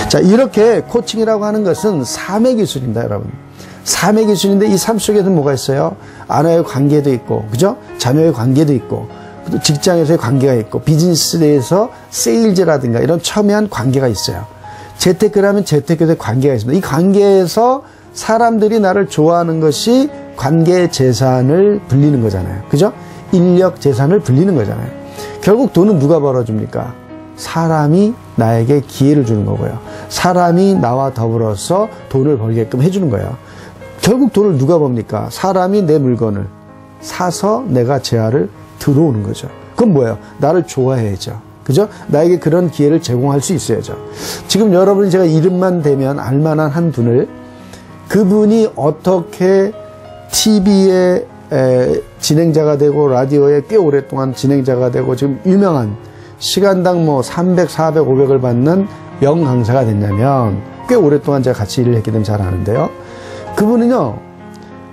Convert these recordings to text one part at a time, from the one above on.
자, 이렇게 코칭이라고 하는 것은 삶의 기술입니다, 여러분. 삶의 기술인데 이 삶 속에는 뭐가 있어요? 아내와의 관계도 있고, 그죠? 자녀의 관계도 있고, 또 직장에서의 관계가 있고, 비즈니스에서 세일즈라든가 이런 첨예한 관계가 있어요. 재테크를 하면 재테크에 관계가 있습니다. 이 관계에서 사람들이 나를 좋아하는 것이 관계 재산을 불리는 거잖아요. 그죠? 인력 재산을 불리는 거잖아요. 결국 돈은 누가 벌어줍니까? 사람이 나에게 기회를 주는 거고요. 사람이 나와 더불어서 돈을 벌게끔 해주는 거예요. 결국 돈을 누가 법니까? 사람이 내 물건을 사서 내가 재화를 들어오는 거죠. 그건 뭐예요? 나를 좋아해야죠. 그죠? 나에게 그런 기회를 제공할 수 있어야죠. 지금 여러분이 제가 이름만 대면 알만한 한 분을, 그분이 어떻게 TV에 진행자가 되고 라디오에 꽤 오랫동안 진행자가 되고 지금 유명한 시간당 뭐 300, 400, 500을 받는 명강사가 됐냐면, 꽤 오랫동안 제가 같이 일을 했기 때문에 잘 아는데요. 그분은요,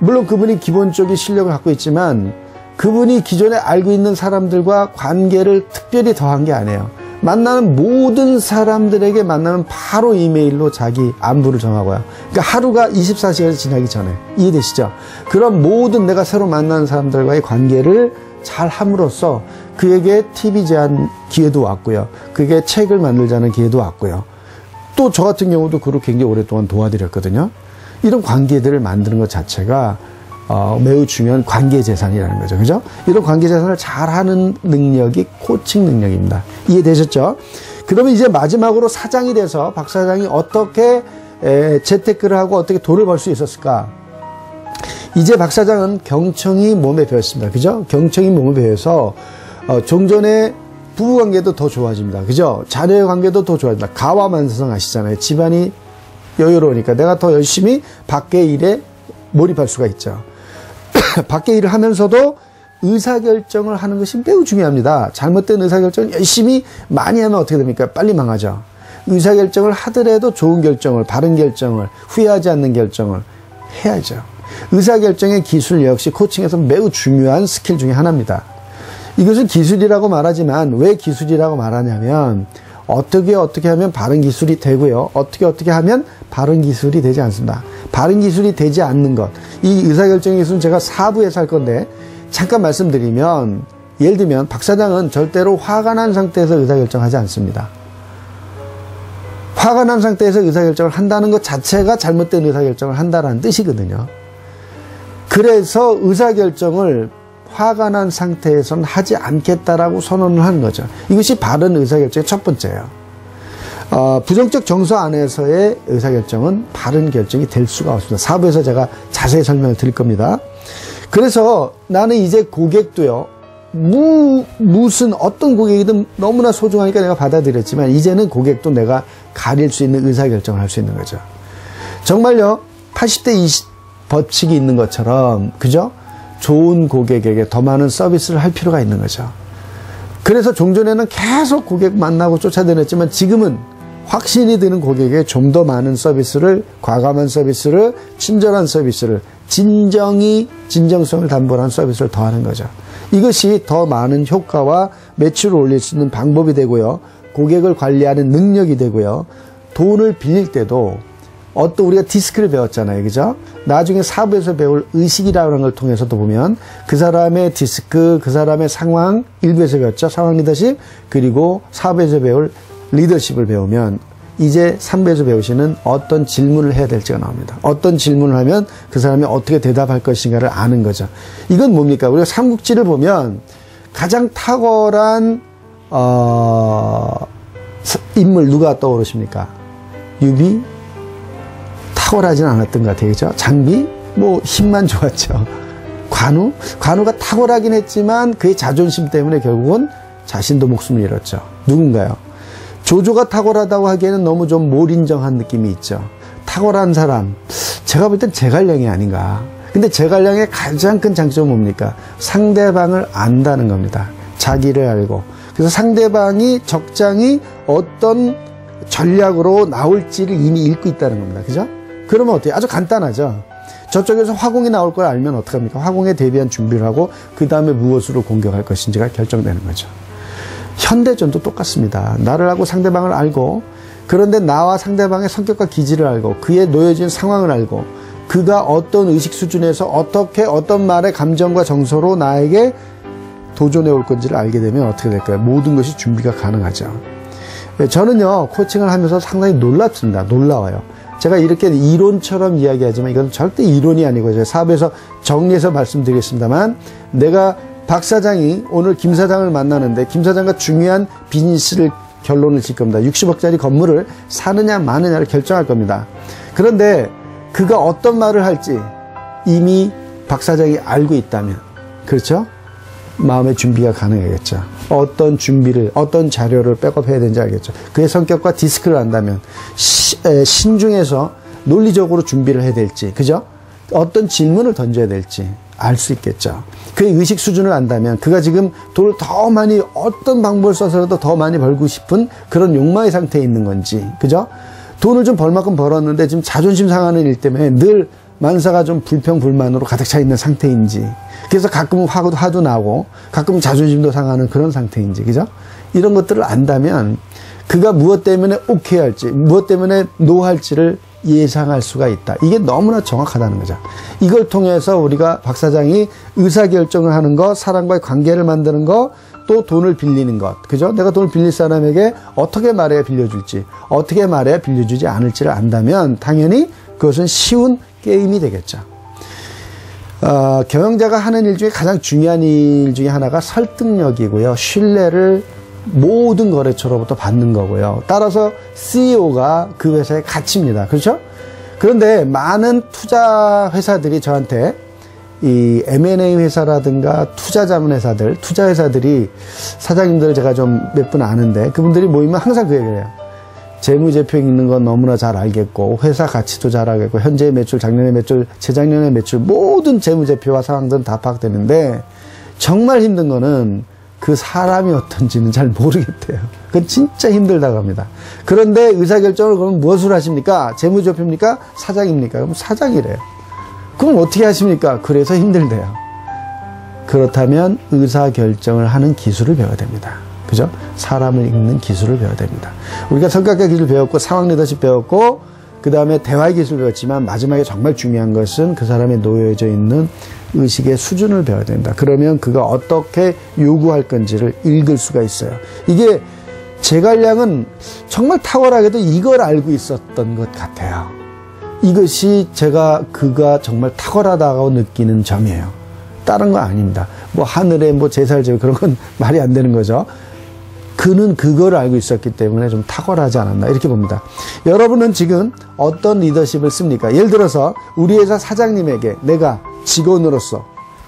물론 그분이 기본적인 실력을 갖고 있지만 그분이 기존에 알고 있는 사람들과 관계를 특별히 더한 게 아니에요. 만나는 모든 사람들에게 만나면 바로 이메일로 자기 안부를 전하고요. 그러니까 하루가 24시간이 지나기 전에. 이해되시죠? 그런 모든 내가 새로 만나는 사람들과의 관계를 잘 함으로써 그에게 TV 제안 기회도 왔고요. 그에게 책을 만들자는 기회도 왔고요. 또 저 같은 경우도 그를 굉장히 오랫동안 도와드렸거든요. 이런 관계들을 만드는 것 자체가 매우 중요한 관계 재산이라는 거죠. 그죠? 이런 관계 재산을 잘하는 능력이 코칭 능력입니다. 이해되셨죠? 그러면 이제 마지막으로 사장이 돼서 박 사장이 어떻게 재테크를 하고 어떻게 돈을 벌 수 있었을까? 이제 박 사장은 경청이 몸에 배었습니다. 그죠? 경청이 몸에 배어서 종전에 부부관계도 더 좋아집니다. 그죠? 자녀의 관계도 더 좋아집니다. 가와만성 아시잖아요. 집안이 여유로우니까 내가 더 열심히 밖의 일에 몰입할 수가 있죠. 밖의 일을 하면서도 의사결정을 하는 것이 매우 중요합니다. 잘못된 의사결정을 열심히 많이 하면 어떻게 됩니까? 빨리 망하죠. 의사결정을 하더라도 좋은 결정을, 바른 결정을, 후회하지 않는 결정을 해야죠. 의사결정의 기술 역시 코칭에서 매우 중요한 스킬 중에 하나입니다. 이것은 기술이라고 말하지만 왜 기술이라고 말하냐면 어떻게 하면 바른 기술이 되고요. 어떻게 하면 바른 기술이 되지 않습니다. 바른 기술이 되지 않는 것. 이 의사결정의 기술은 제가 4부에서 할 건데 잠깐 말씀드리면, 예를 들면 박 사장은 절대로 화가 난 상태에서 의사결정하지 않습니다. 화가 난 상태에서 의사결정을 한다는 것 자체가 잘못된 의사결정을 한다는 뜻이거든요. 그래서 의사결정을 화가 난 상태에서는 하지 않겠다라고 선언을 하는 거죠. 이것이 바른 의사결정의 첫 번째예요. 부정적 정서 안에서의 의사결정은 바른 결정이 될 수가 없습니다. 4부에서 제가 자세히 설명을 드릴 겁니다. 그래서 나는 이제 고객도요, 무슨 어떤 고객이든 너무나 소중하니까 내가 받아들였지만 이제는 고객도 내가 가릴 수 있는 의사결정을 할 수 있는 거죠. 정말요, 80대 20 법칙이 있는 것처럼, 그죠? 좋은 고객에게 더 많은 서비스를 할 필요가 있는 거죠. 그래서 종전에는 계속 고객 만나고 쫓아다녔지만 지금은 확신이 드는 고객에게 좀 더 많은 서비스를, 과감한 서비스를, 친절한 서비스를, 진정성을 담보한 서비스를 더 하는 거죠. 이것이 더 많은 효과와 매출을 올릴 수 있는 방법이 되고요. 고객을 관리하는 능력이 되고요. 돈을 빌릴 때도 우리가 디스크를 배웠잖아요. 그죠? 나중에 4부에서 배울 의식이라는 걸 통해서도 보면 그 사람의 디스크, 그 사람의 상황, 1부에서 배웠죠. 상황 리더십, 그리고 4부에서 배울 리더십을 배우면 이제 3부에서 배우시는 어떤 질문을 해야 될지가 나옵니다. 어떤 질문을 하면 그 사람이 어떻게 대답할 것인가를 아는 거죠. 이건 뭡니까? 우리가 삼국지를 보면 가장 탁월한 인물 누가 떠오르십니까? 유비? 탁월하진 않았던 것 같아요. 그죠? 장비? 힘만 좋았죠. 관우가 탁월하긴 했지만 그의 자존심 때문에 결국은 자신도 목숨을 잃었죠. 누군가요? 조조가 탁월하다고 하기에는 너무 좀 몰인정한 느낌이 있죠. 탁월한 사람, 제가 볼 땐 제갈량이 아닌가. 근데 제갈량의 가장 큰 장점은 뭡니까? 상대방을 안다는 겁니다. 자기를 알고. 그래서 상대방이 적장이 어떤 전략으로 나올지를 이미 읽고 있다는 겁니다. 그죠? 그러면 어때요? 아주 간단하죠. 저쪽에서 화공이 나올 걸 알면 어떡합니까? 화공에 대비한 준비를 하고 그 다음에 무엇으로 공격할 것인지가 결정되는 거죠. 현대전도 똑같습니다. 나를 알고 상대방을 알고 그런데 나와 상대방의 성격과 기질을 알고 그의 놓여진 상황을 알고 그가 어떤 의식 수준에서 어떻게 어떤 말의 감정과 정서로 나에게 도전해 올 건지를 알게 되면 어떻게 될까요? 모든 것이 준비가 가능하죠. 저는요, 코칭을 하면서 상당히 놀랍습니다. 놀라워요. 제가 이렇게 이론처럼 이야기하지만 이건 절대 이론이 아니고 제가 사업에서 정리해서 말씀드리겠습니다만, 내가 박 사장이 오늘 김 사장을 만나는데 김 사장과 중요한 비즈니스를 결론을 질 겁니다. 60억짜리 건물을 사느냐 마느냐를 결정할 겁니다. 그런데 그가 어떤 말을 할지 이미 박 사장이 알고 있다면, 그렇죠? 마음의 준비가 가능하겠죠. 어떤 준비를, 어떤 자료를 백업해야 되는지 알겠죠. 그의 성격과 디스크를 안다면 신중해서 논리적으로 준비를 해야 될지, 그죠? 어떤 질문을 던져야 될지 알 수 있겠죠. 그의 의식 수준을 안다면 그가 지금 돈을 더 많이 어떤 방법을 써서라도 더 많이 벌고 싶은 그런 욕망의 상태에 있는 건지, 그죠? 돈을 좀 벌 만큼 벌었는데 지금 자존심 상하는 일 때문에 늘 만사가 좀 불평불만으로 가득 차 있는 상태인지, 그래서 가끔은 화도 나고 가끔은 자존심도 상하는 그런 상태인지, 그죠? 이런 것들을 안다면 그가 무엇 때문에 오케이 할지, 무엇 때문에 노 할지를 예상할 수가 있다. 이게 너무나 정확하다는 거죠. 이걸 통해서 우리가 박 사장이 의사결정을 하는 것, 사람과의 관계를 만드는 것, 또 돈을 빌리는 것, 그죠? 내가 돈을 빌릴 사람에게 어떻게 말해야 빌려줄지, 어떻게 말해야 빌려주지 않을지를 안다면 당연히 그것은 쉬운 게임이 되겠죠. 경영자가 하는 일 중에 가장 중요한 일 중에 하나가 설득력이고요. 신뢰를 모든 거래처로부터 받는 거고요. 따라서 CEO가 그 회사의 가치입니다. 그렇죠? 그런데 많은 투자 회사들이 저한테 이 M&A 회사라든가 투자자문회사들, 투자회사들이 사장님들 제가 좀 몇 분 아는데 그분들이 모이면 항상 그 얘기를 해요. 재무제표 읽는 건 너무나 잘 알겠고 회사 가치도 잘 알겠고 현재의 매출, 작년의 매출, 재작년의 매출 모든 재무제표와 상황들은 다 파악되는데 정말 힘든 거는 그 사람이 어떤지는 잘 모르겠대요. 그건 진짜 힘들다고 합니다. 그런데 의사결정을 그럼 무엇을 하십니까? 재무제표입니까? 사장입니까? 그럼 사장이래요. 그럼 어떻게 하십니까? 그래서 힘들대요. 그렇다면 의사결정을 하는 기술을 배워야 됩니다. 그죠? 사람을 읽는 기술을 배워야 됩니다. 우리가 성격과 기술 배웠고 상황 리더십 배웠고 그 다음에 대화의 기술 배웠지만 마지막에 정말 중요한 것은 그 사람의 놓여져 있는 의식의 수준을 배워야 된다. 그러면 그가 어떻게 요구할 건지를 읽을 수가 있어요. 이게 제갈량은 정말 탁월하게도 이걸 알고 있었던 것 같아요. 이것이 그가 정말 탁월하다고 느끼는 점이에요. 다른 거 아닙니다. 뭐 하늘에 뭐 제살제고 그런 건 말이 안 되는 거죠. 그는 그걸 알고 있었기 때문에 좀 탁월하지 않았나 이렇게 봅니다. 여러분은 지금 어떤 리더십을 씁니까? 예를 들어서 우리 회사 사장님에게 내가 직원으로서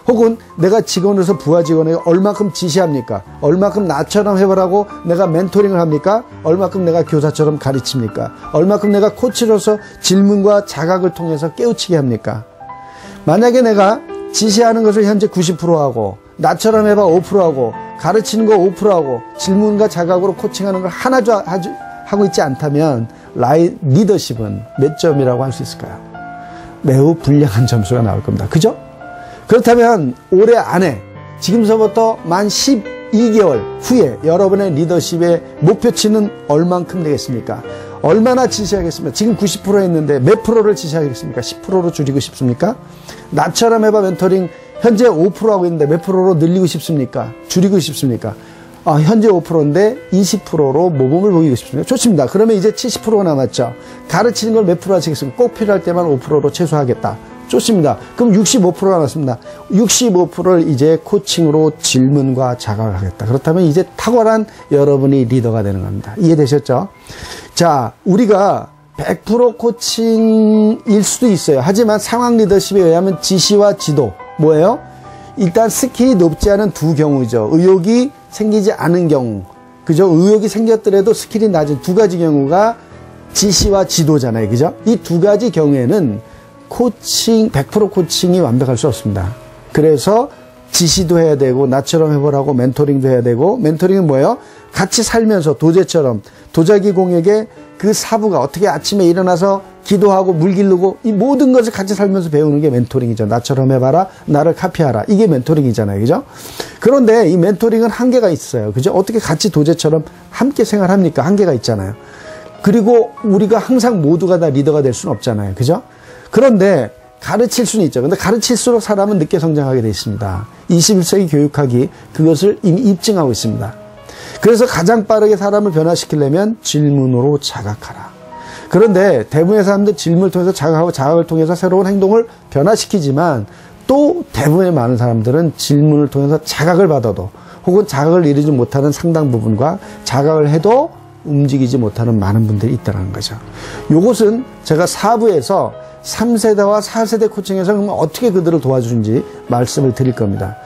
혹은 내가 직원으로서 부하 직원에게 얼마큼 지시합니까? 얼마큼 나처럼 해보라고 내가 멘토링을 합니까? 얼마큼 내가 교사처럼 가르칩니까? 얼마큼 내가 코치로서 질문과 자각을 통해서 깨우치게 합니까? 만약에 내가 지시하는 것을 현재 90%하고 나처럼 해봐 5%하고 가르치는 거 5%하고 질문과 자각으로 코칭하는 걸 하나도 하고 있지 않다면 리더십은 몇 점이라고 할 수 있을까요? 매우 불량한 점수가 나올 겁니다. 그죠? 그렇다면 올해 안에 지금서부터 만 12개월 후에 여러분의 리더십의 목표치는 얼만큼 되겠습니까? 얼마나 지시하겠습니까? 지금 90% 했는데 몇 프로를 지시하겠습니까? 10%로 줄이고 싶습니까? 나처럼 해봐 멘토링 현재 5% 하고 있는데 몇 프로로 늘리고 싶습니까? 줄이고 싶습니까? 현재 5%인데 20%로 모범을 보이고 싶습니까? 좋습니다. 그러면 이제 70%가 남았죠. 가르치는 걸 몇 프로 하시겠습니까? 꼭 필요할 때만 5%로 최소화하겠다. 좋습니다. 그럼 65% 남았습니다. 65%를 이제 코칭으로 질문과 자각을 하겠다. 그렇다면 이제 탁월한 여러분이 리더가 되는 겁니다. 이해되셨죠? 자, 우리가 100% 코칭일 수도 있어요. 하지만 상황 리더십에 의하면 지시와 지도, 뭐예요? 일단 스킬이 높지 않은 두 경우죠. 의욕이 생기지 않은 경우, 그죠? 의욕이 생겼더라도 스킬이 낮은 두 가지 경우가 지시와 지도잖아요. 그죠? 이 두 가지 경우에는 100% 코칭이 완벽할 수 없습니다. 그래서 지시도 해야 되고 나처럼 해보라고 멘토링도 해야 되고, 멘토링은 뭐예요? 같이 살면서 도제처럼 도자기 공에게 그 사부가 어떻게 아침에 일어나서 기도하고 물 기르고 이 모든 것을 같이 살면서 배우는 게 멘토링이죠. 나처럼 해봐라, 나를 카피하라. 이게 멘토링이잖아요. 그죠? 그런데 이 멘토링은 한계가 있어요. 그죠? 어떻게 같이 도제처럼 함께 생활합니까? 한계가 있잖아요. 그리고 우리가 항상 모두가 다 리더가 될 수는 없잖아요. 그죠? 그런데 가르칠 수는 있죠. 근데 가르칠수록 사람은 늦게 성장하게 되어 있습니다. 21세기 교육학이 그것을 이미 입증하고 있습니다. 그래서 가장 빠르게 사람을 변화시키려면 질문으로 자각하라. 그런데 대부분의 사람들 질문을 통해서 자각하고 자각을 통해서 새로운 행동을 변화시키지만 또 대부분의 많은 사람들은 질문을 통해서 자각을 받아도 혹은 자각을 이루지 못하는 상당 부분과 자각을 해도 움직이지 못하는 많은 분들이 있다는 거죠. 요것은 제가 4부에서 3세대와 4세대 코칭에서 그러면 어떻게 그들을 도와주는지 말씀을 드릴 겁니다.